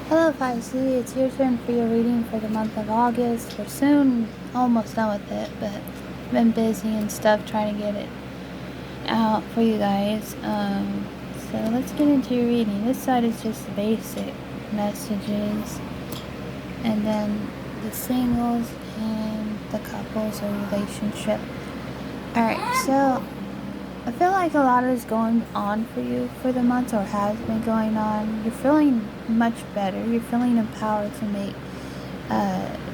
Hello Pisces, it's your turn for your reading for the month of August. We're soon almost done with it, but I've been busy and stuff trying to get it out for you guys. So let's get into your reading. This side is just the basic messages, and then the singles and the couples or relationship. Alright, so I feel like a lot is going on for you for the month, or has been going on. You're feeling much better. You're feeling empowered to make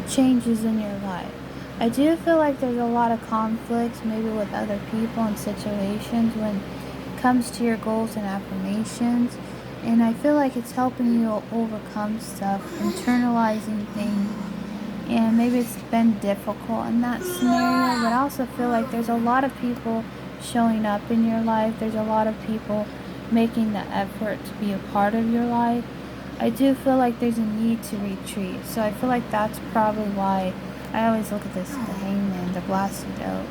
changes in your life. I do feel like there's a lot of conflicts, maybe with other people and situations when it comes to your goals and affirmations. And I feel like it's helping you overcome stuff, internalizing things. And maybe it's been difficult in that scenario, but I also feel like there's a lot of people showing up in your life. There's a lot of people making the effort to be a part of your life. I do feel like there's a need to retreat. So I feel like that's probably why I always look at this, the hangman, the glassy oak.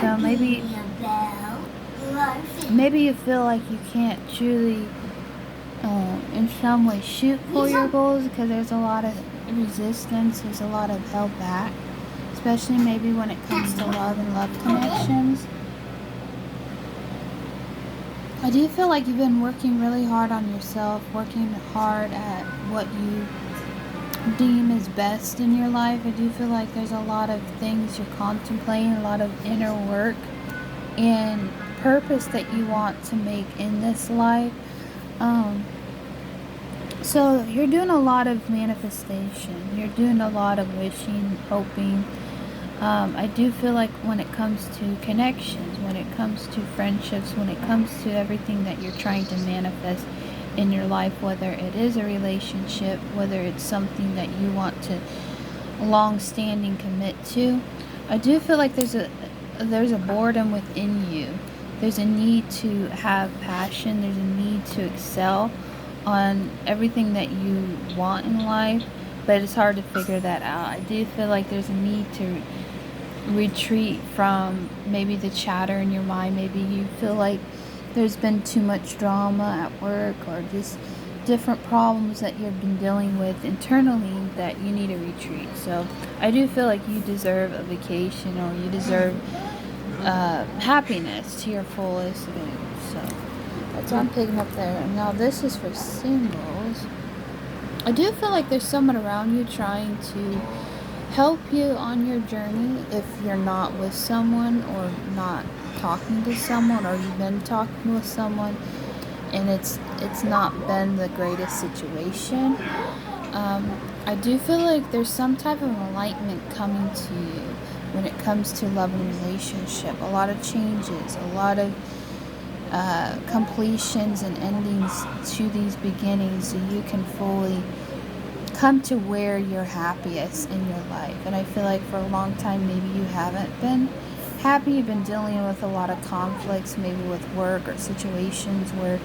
So maybe you feel like you can't truly in some way shoot for your goals because there's a lot of resistance, there's a lot of held back, especially maybe when it comes to love and love connections. I do feel like you've been working really hard on yourself, working hard at what you deem is best in your life. I do feel like there's a lot of things you're contemplating, a lot of inner work and purpose that you want to make in this life. So you're doing a lot of manifestation. You're doing a lot of wishing, hoping. I do feel like when it comes to connections, when it comes to friendships, when it comes to everything that you're trying to manifest in your life, whether it is a relationship, whether it's something that you want to long-standing commit to, I do feel like there's a boredom within you. There's a need to have passion. There's a need to excel on everything that you want in life, but it's hard to figure that out. I do feel like there's a need to retreat from maybe the chatter in your mind. Maybe you feel like there's been too much drama at work or just different problems that you've been dealing with internally that you need a retreat. So I do feel like you deserve a vacation, or you deserve happiness to your fullest. So that's what I'm picking up there. Now this is for singles. I do feel like there's someone around you trying to help you on your journey if you're not with someone, or not talking to someone, or you've been talking with someone and it's not been the greatest situation. I do feel like there's some type of enlightenment coming to you when it comes to love and relationship. A lot of changes, a lot of completions and endings to these beginnings, so you can fully come to where you're happiest in your life. And I feel like for a long time maybe you haven't been happy. You've been dealing with a lot of conflicts, maybe with work or situations where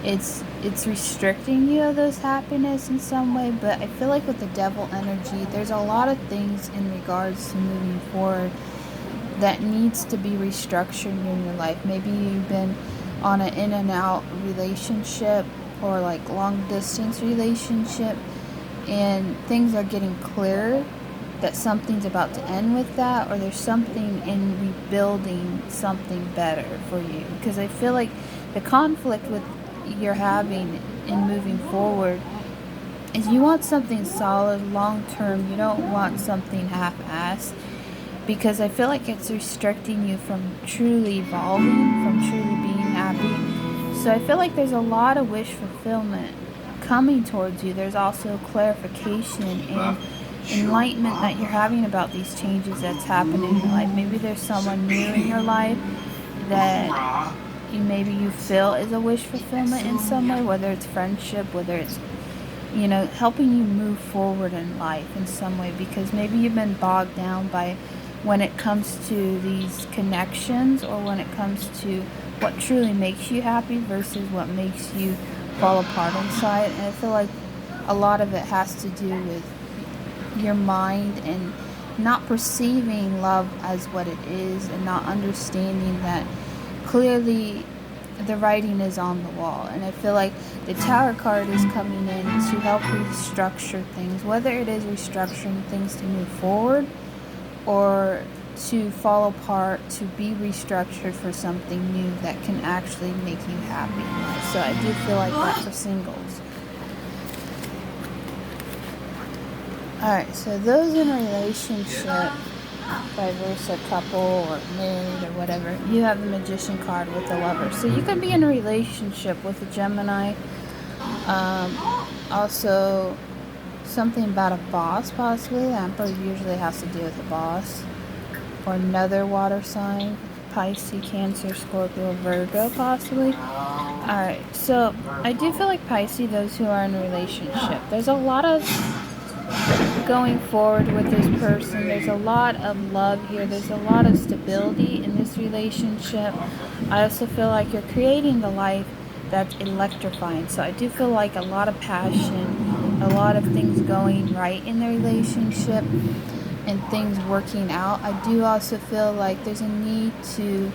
it's restricting you of those happiness in some way. But I feel like with the devil energy, there's a lot of things in regards to moving forward that needs to be restructured in your life. Maybe you've been on an in and out relationship, or like long distance relationship, and things are getting clearer that something's about to end with that, or there's something in rebuilding something better for you. Because I feel like the conflict with you're having in moving forward is you want something solid, long term. You don't want something half-assed, because I feel like it's restricting you from truly evolving, from truly being happy. So I feel like there's a lot of wish fulfillment coming towards you. There's also clarification and enlightenment that you're having about these changes that's happening in your life. Maybe there's someone new in your life that maybe you feel is a wish fulfillment in some way, whether it's friendship, whether it's helping you move forward in life in some way, because maybe you've been bogged down by when it comes to these connections, or when it comes to what truly makes you happy versus what makes you fall apart inside. And I feel like a lot of it has to do with your mind and not perceiving love as what it is, and not understanding that clearly the writing is on the wall. And I feel like the Tower card is coming in to help restructure things, whether it is restructuring things to move forward or to fall apart, to be restructured for something new that can actually make you happy. So I do feel like that for singles. Alright, so those in a relationship, vice versa, couple or married or whatever, you have the Magician card with the Lover. So you could be in a relationship with a Gemini. Also, something about a boss, possibly. The Emperor usually has to do with a boss. Or another water sign. Pisces, Cancer, Scorpio, Virgo, possibly. Alright, so I do feel like Pisces, those who are in a relationship, there's a lot of going forward with this person. There's a lot of love here. There's a lot of stability in this relationship. I also feel like you're creating the life that's electrifying. So I do feel like a lot of passion, a lot of things going right in the relationship and things working out. I do also feel like there's a need to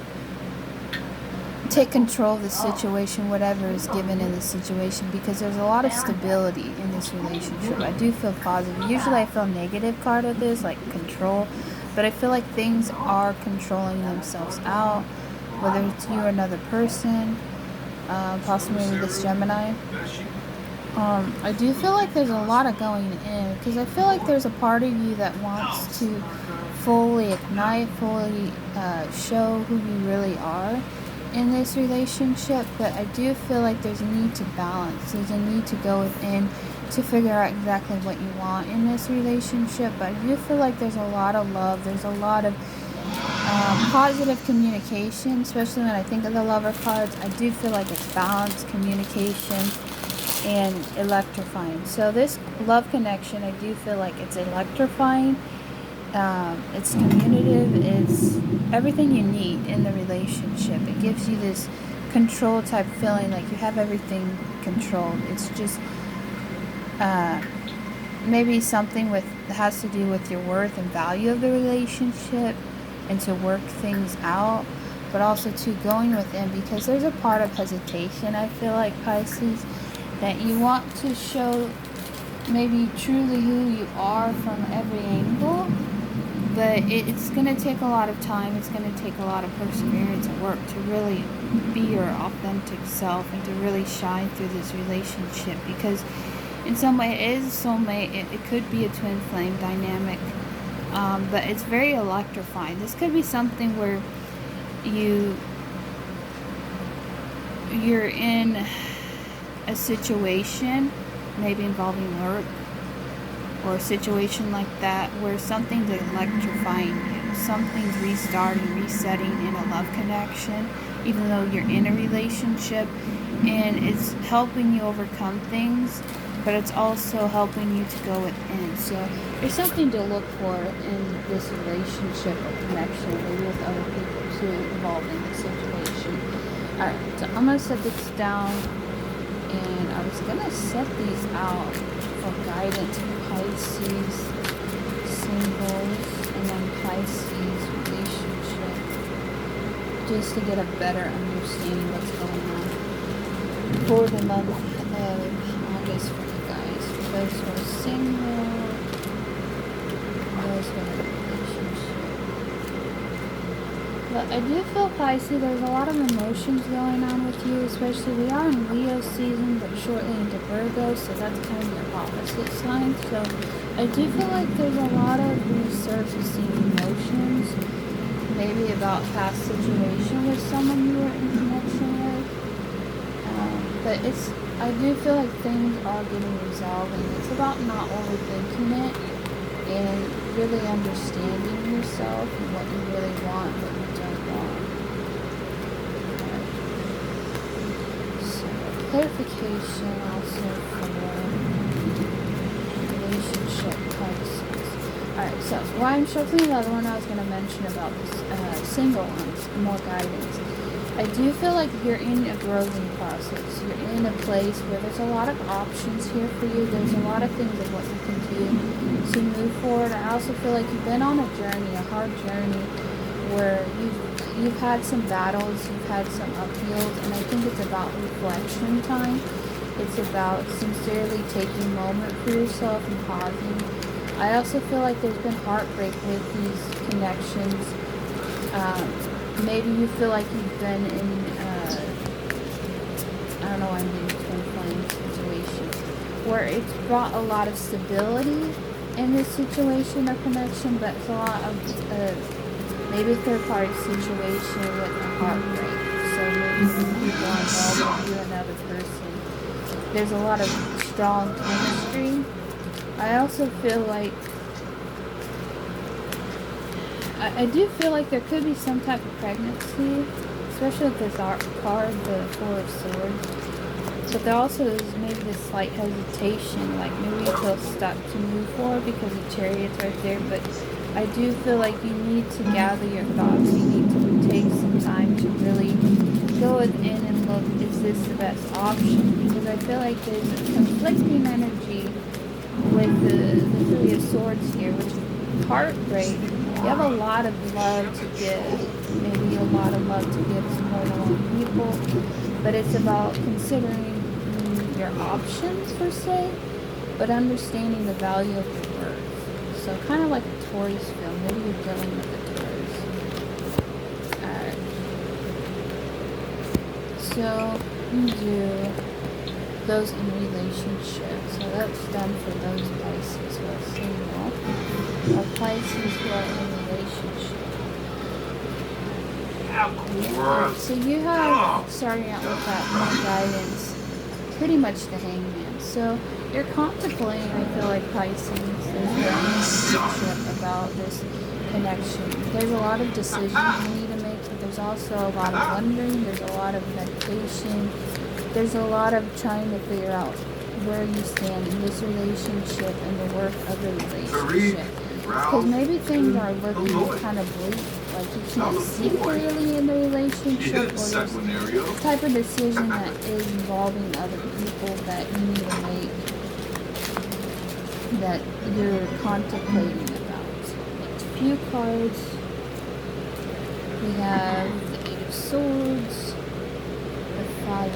take control of the situation, whatever is given in the situation, because there's a lot of stability in this relationship. I do feel positive. Usually I feel negative card of this, like control, but I feel like things are controlling themselves out, whether it's you or another person, possibly with this Gemini. I do feel like there's a lot of going in, because I feel like there's a part of you that wants to fully ignite, fully show who you really are in this relationship, but I do feel like there's a need to balance. There's a need to go within to figure out exactly what you want in this relationship. But I do feel like there's a lot of love. There's a lot of positive communication, especially when I think of the Lover cards. I do feel like it's balanced communication and electrifying. So this love connection, I do feel like it's electrifying. It's communicative. It's everything you need in the relationship. It gives you this control type feeling, like you have everything controlled. It's just maybe something that has to do with your worth and value of the relationship, and to work things out, but also to going within, because there's a part of hesitation, I feel like, Pisces, that you want to show maybe truly who you are from every angle. But it's going to take a lot of time. It's going to take a lot of perseverance and work to really be your authentic self and to really shine through this relationship. Because in some way it is a soulmate. It could be a twin flame dynamic. But it's very electrifying. This could be something where you're in a situation, maybe involving work, or a situation like that where something's electrifying you, something's restarting, resetting in a love connection, even though you're in a relationship, and it's helping you overcome things, but it's also helping you to go within. So there's something to look for in this relationship or connection, maybe with other people too involved in this situation. Alright, so I'm going to set this down, and I was going to set these out for guidance for Pisces singles and then Pisces relationship, just to get a better understanding of what's going on for the month of August for you guys. For those who are single, those who are in a relationship. But I do feel, Pisces, there's a lot of emotions going on with you, especially we are in Leo season, but shortly into Virgo, so that's kind of your opposite sign. So I do feel like there's a lot of resurfacing emotions, maybe about past situation with someone you were in connection with. But I do feel like things are getting resolved, and it's about not overthinking it and really understanding yourself and what you really want, what you don't want. So clarification also for relationship Pisces. Alright, so why I'm shuffling the other one, I was going to mention about this single ones, more guidance. I do feel like you're in a growing process. You're in a place where there's a lot of options here for you. There's a lot of things of what you can do to move forward. I also feel like you've been on a journey, a hard journey, where you've you've had some battles, you've had some upheavals, and I think it's about reflection time. It's about sincerely taking a moment for yourself and pausing. I also feel like there's been heartbreak with these connections. Maybe you feel like you've been in, I don't know, I'm in a twin flame situation, where it's brought a lot of stability in this situation or connection, but it's a lot of maybe a third-party situation with a heartbreak. So maybe some people are involved with you and another person. There's a lot of strong chemistry. I also feel like, I do feel like there could be some type of pregnancy, especially with this art card, the Four of Swords. But there also is maybe this slight hesitation, like maybe you feel stuck to move forward because the Chariot's right there. But I do feel like you need to gather your thoughts. You need to take some time to really go within and look, is this the best option? Because I feel like there's a conflicting energy with the Three of Swords here, which is heartbreak. You have a lot of love to give, maybe a lot of love to give to more than one people, but it's about considering your options per se, but understanding the value of your worth. So kind of like a Taurus feel, maybe you're dealing with a Taurus. Alright. So, you do those in relationships. So that's done for those Pisces who are single, or Pisces who are in relationship. Right, so you have, starting out with that more guidance, pretty much the Hangman. So you're contemplating, I feel like, Pisces. There's relationship about this connection. There's a lot of decisions you need to make, but there's also a lot of wondering. There's a lot of meditation. There's a lot of trying to figure out where you stand in this relationship and the worth of the relationship. Because maybe things are looking kind of bleak, like you can't see clearly in the relationship, or there's a type of decision that is involving other people that you need to make, that you're contemplating about. Next few cards, we have the Eight of Swords, the Five